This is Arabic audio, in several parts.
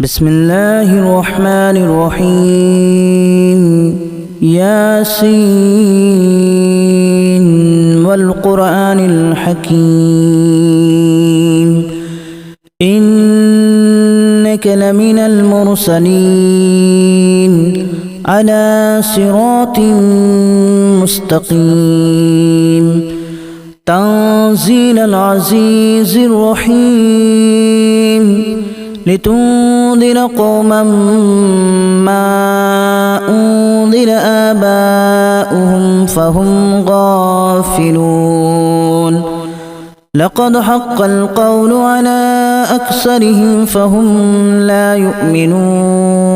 بسم الله الرحمن الرحيم ياسين والقرآن الحكيم إنك لمن المرسلين على صراط مستقيم تنزيل العزيز الرحيم لتنذر قوما ما أنذر آباؤهم فهم غافلون لقد حق القول على أكثرهم فهم لا يؤمنون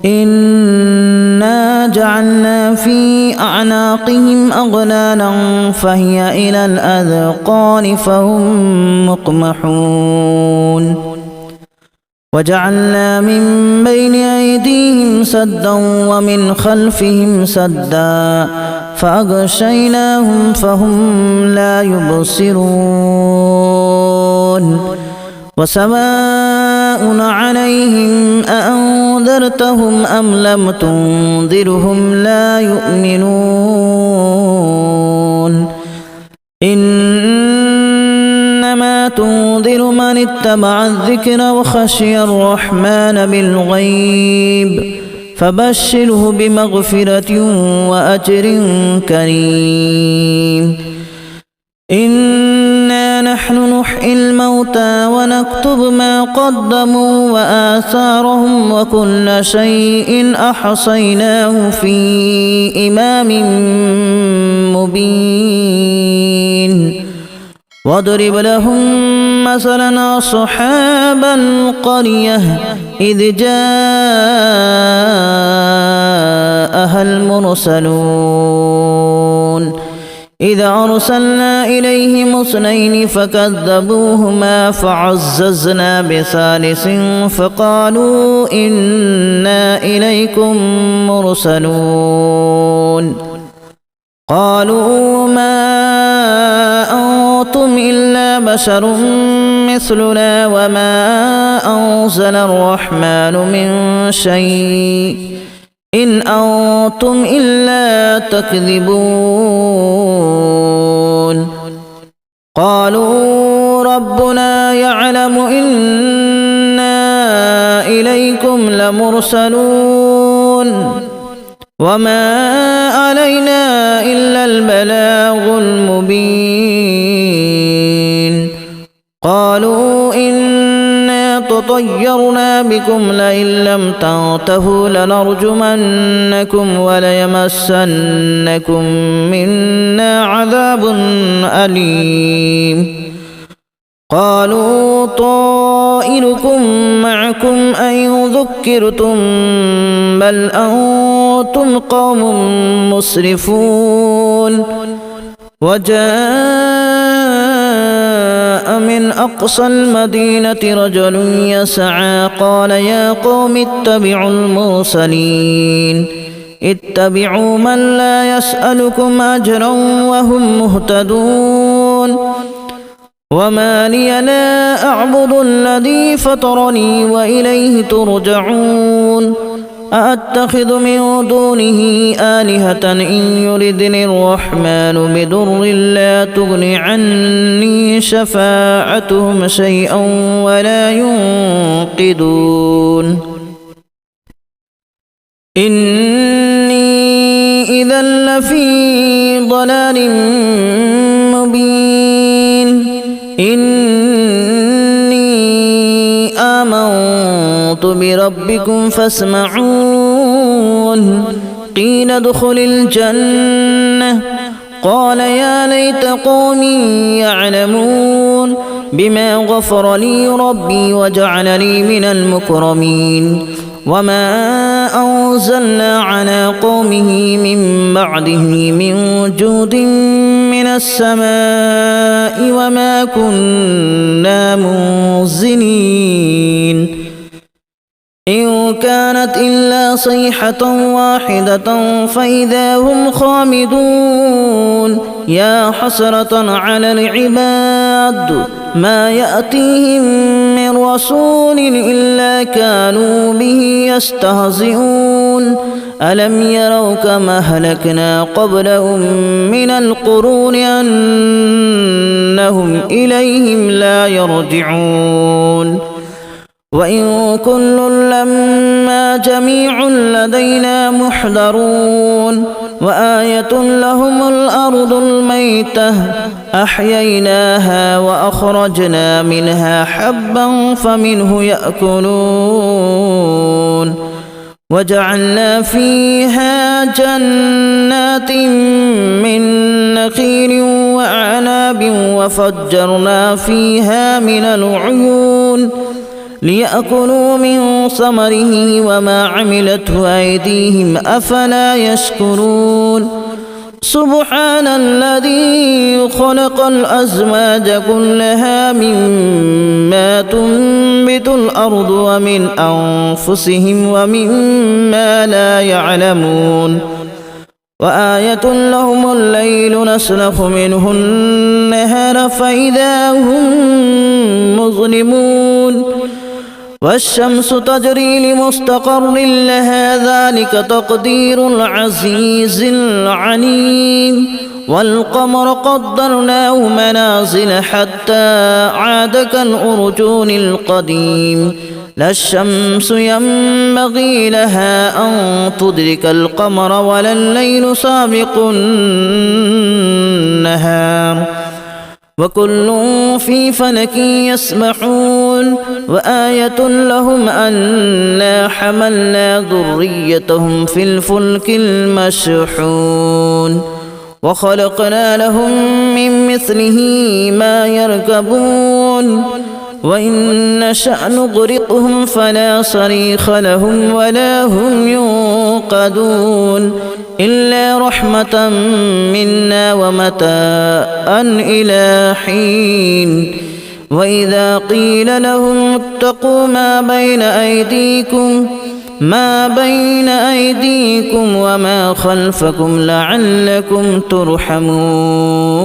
إنا جعلنا في أعناقهم أغلالا فهي إلى الأذقان فهم مقمحون وجعلنا من بين أيديهم سدا ومن خلفهم سدا فأغشيناهم فهم لا يبصرون وسواء عليهم أأنذرتهم أم لم تنذرهم لا يؤمنون إنما تنذر من اتبع الذكر وخشي الرحمن بالغيب فبشره بمغفرة وأجر كريم إنا نحن نحيي الموتى ونكتب ما قدموا وآثارهم وكل شيء أحصيناه في إمام مبين واضرب لهم مثلا أصحاب القرية إذ جاءها المرسلون إذا أرسلنا إليهم اثنين فكذبوهما فعززنا بثالث فقالوا إنا إليكم مرسلون قالوا ما أنتم إلا بشر مثلنا وما أنزل الرحمن من شيء إن أنتم إلا تكذبون قالوا ربنا يعلم إنا إليكم لمرسلون وما علينا إلا البلاغ المبين قالوا إنا تطيرنا بكم لئن لم تنتهوا لنرجمنكم وليمسنكم منا عذاب أليم قالوا طائركم معكم أن ذكرتم بل أنتم قوم مسرفون وجاء من أقصى المدينة رجل يسعى قال يا قوم اتبعوا المرسلين اتبعوا من لا يسألكم أجرا وهم مهتدون وما لي لا أعبد الذي فطرني وإليه ترجعون أأتخذ من دونه آلهة إن يردني الرحمن بضر لا تغن عني شفاعتهم شيئا ولا ينقذون إني إذا لفي ضلال مبين إني آمنت بربكم فاسمعون قيل ادخل الجنة قال يا ليت قومي يعلمون بما غفر لي ربي وجعلني من المكرمين وما أنزلنا على قومه من بعده من جود من السماء وما كنا منزلين إن كانت إلا صيحة واحدة فإذا هم خامدون يا حسرة على العباد ما يأتيهم من رسول إلا كانوا به يستهزئون ألم يروا كما أهلكنا قبلهم من القرون أنهم إليهم لا يرجعون وإن كل لما جميع لدينا محضرون وآية لهم الأرض الميتة أحييناها وأخرجنا منها حبا فمنه يأكلون وجعلنا فيها جنات من نخيل وأعناب وفجرنا فيها من العيون ليأكلوا من ثمره وما عملته أيديهم أفلا يشكرون سبحان الذي خلق الأزواج كلها مما تنبت الأرض ومن أنفسهم ومما لا يعلمون وآية لهم الليل نسلخ منه النهار فإذا هم مظلمون والشمس تجري لمستقر لها ذلك تقدير العزيز العليم والقمر قدرناه منازل حتى عاد كالأرجون القديم لا الشمس ينبغي لها أن تدرك القمر ولا الليل سابق النهار وكل في فلك يسبحون وآية لهم أنا حملنا ذريتهم في الفلك المشحون وخلقنا لهم من مثله ما يركبون وإن نشأ نغرقهم فلا صريخ لهم ولا هم ينقذون إلا رحمة منا ومتاعا إلى حين وإذا قيل لهم اتقوا ما بين أيديكم وما خلفكم لعلكم ترحمون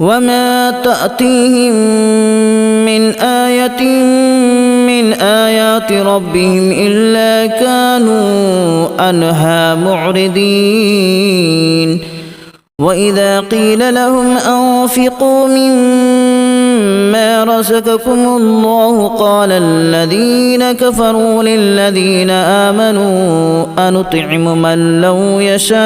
وما تأتيهم من آية من آيات ربهم إلا كانوا عنها معرضين وإذا قيل لهم أنفقوا مما رزقكم الله قال الذين كفروا للذين آمنوا أنطعم من لو يشاء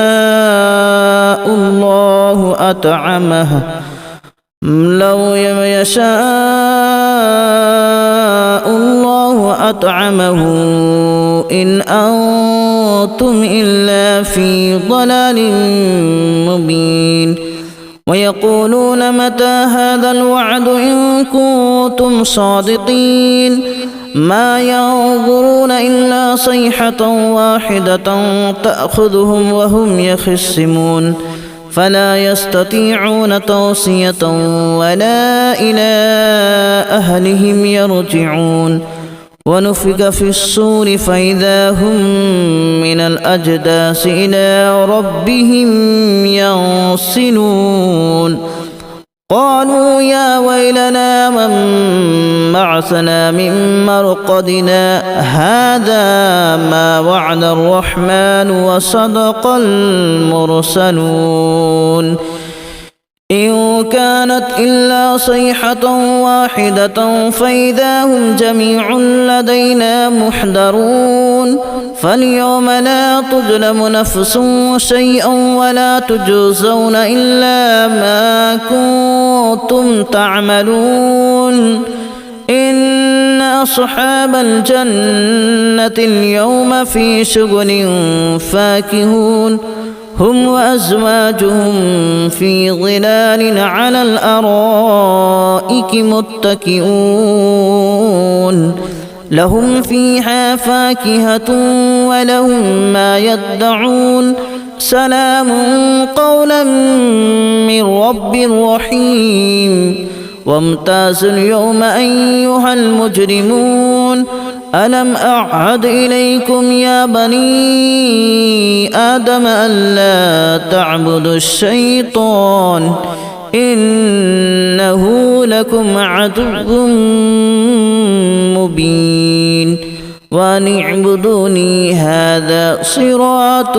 الله أطعمه إن أنتم إلا في ضلال مبين ويقولون متى هذا الوعد إن كنتم صادقين ما ينظرون إلا صيحة واحدة تأخذهم وهم يخصمون فلا يستطيعون توصية ولا إلى أهلهم يرجعون ونفخ في الصور فإذا هم من الأجداث إلى ربهم ينسلون قالوا يا ويلنا من بعثنا من مرقدنا هذا ما وعد الرحمن وصدق المرسلون إن كانت إلا صيحة واحدة فإذا هم جميع لدينا محضرون فاليوم لا تظلم نفس شيئا ولا تجزون إلا ما كنتم تعملون إن أصحاب الجنة اليوم في شغل فاكهون هم وأزواجهم في ظلال على الأرائك متكئون لهم فيها فاكهة ولهم ما يدعون سلام قولا من رب رحيم وامتازوا اليوم أيها المجرمون ألم أعهد إليكم يا بني آدم ألا تعبدوا الشيطان إنه لكم عدو مبين وأن اعبدوني هذا صراط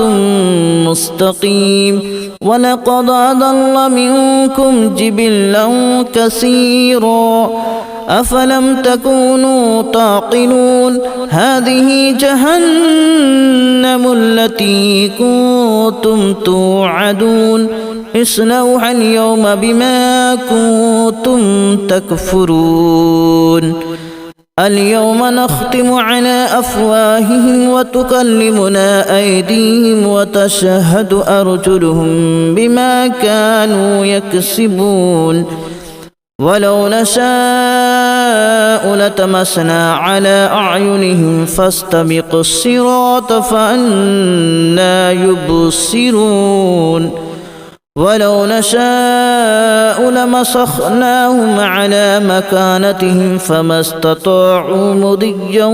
مستقيم ولقد أضل منكم جبلا كثيرا أفلم تكونوا تعقلون هذه جهنم التي كنتم توعدون اصلوها اليوم بما كنتم تكفرون اليوم نختم على أفواههم وتكلمنا أيديهم وتشهد أرجلهم بما كانوا يكسبون ولو نشاء لتمسنا على أعينهم فاستبقوا الصراط فأنى يبصرون ولو نشاء لمسخناهم على مكانتهم فما استطاعوا مضيا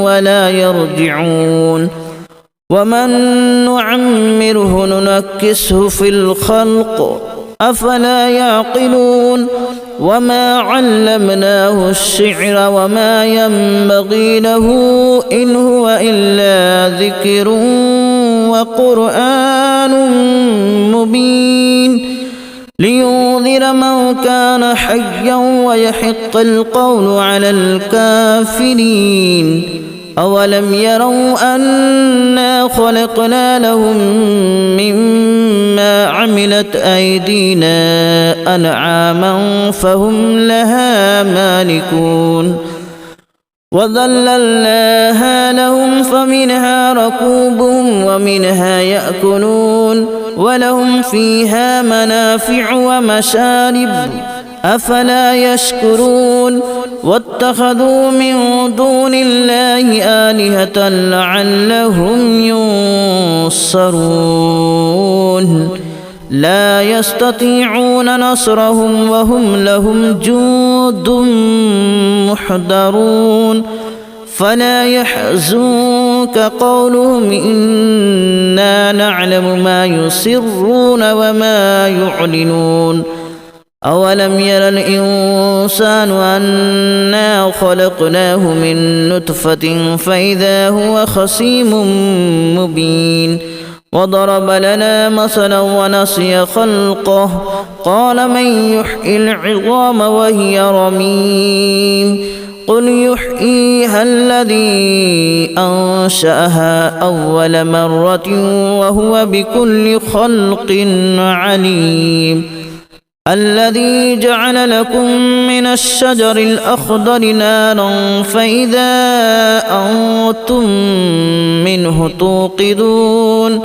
ولا يرجعون ومن نعمره ننكسه في الخلق أفلا يعقلون وما علمناه الشعر وما ينبغي له إن هو إلا ذكر وقرآن مبين لينذر من كان حيا ويحق القول على الكافرين أولم يروا أنا خلقنا لهم مما عملت أيدينا أنعاما فهم لها مالكون وذللناها لهم فمنها ركوبهم ومنها يأكلون ولهم فيها منافع ومشارب أفلا يشكرون واتخذوا من دون الله آلهة لعلهم ينصرون لا يستطيعون نصرهم وهم لهم جند محضرون فلا يحزنك قولهم إنا نعلم ما يسرون وما يعلنون أولم ير الإنسان أنا خلقناه من نطفة فإذا هو خصيم مبين وضرب لنا مثلا ونسي خلقه قال من يحيي العظام وهي رميم قل يحييها الذي أنشأها أول مرة وهو بكل خلق عليم الذي جعل لكم من الشجر الأخضر نارا فإذا أنتم منه توقدون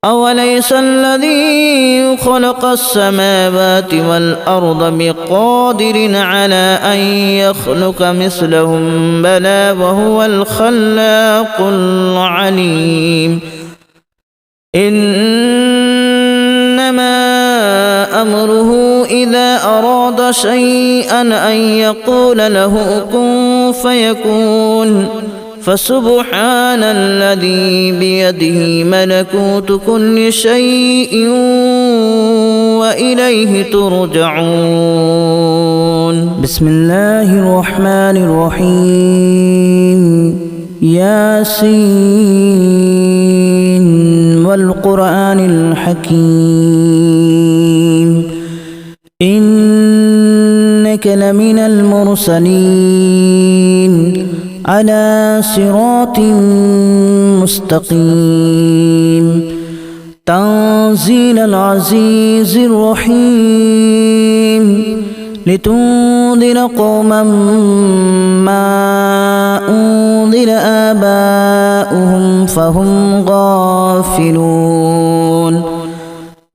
أوليس الذي خلق السماوات والأرض بقادر على أن يخلق مثلهم بلى وهو الخلاق العليم إنما أمره إذا أراد شيئا أن يقول له كن فيكون فسبحان الذي بيده ملكوت كل شيء وإليه ترجعون بسم الله الرحمن الرحيم ياسين والقرآن الحكيم إنك لمن المرسلين على صراط مستقيم تنزيل العزيز الرحيم لتنذر قوما ما أنذر آباؤهم فهم غافلون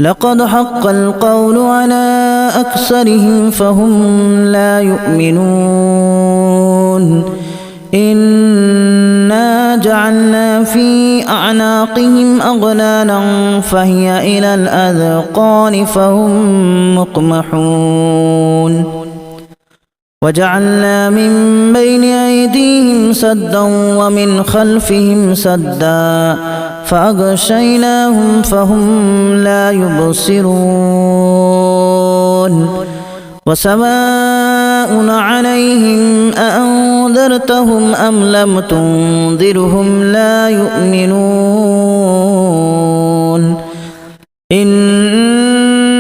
لقد حق القول على أكثرهم فهم لا يؤمنون إنا جعلنا في أعناقهم أغلالا فهي إلى الأذقان فهم مقمحون وجعلنا من بين أيديهم سدا ومن خلفهم سدا فأغشيناهم فهم لا يبصرون وسواء عليهم أأنذرتهم أم لم تنذرهم لا يؤمنون إنما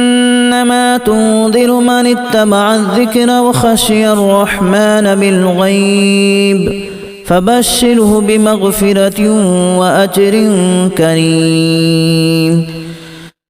تنذر من اتبع الذكر وخشي الرحمن بالغيب فبشره بمغفرة وأجر كريم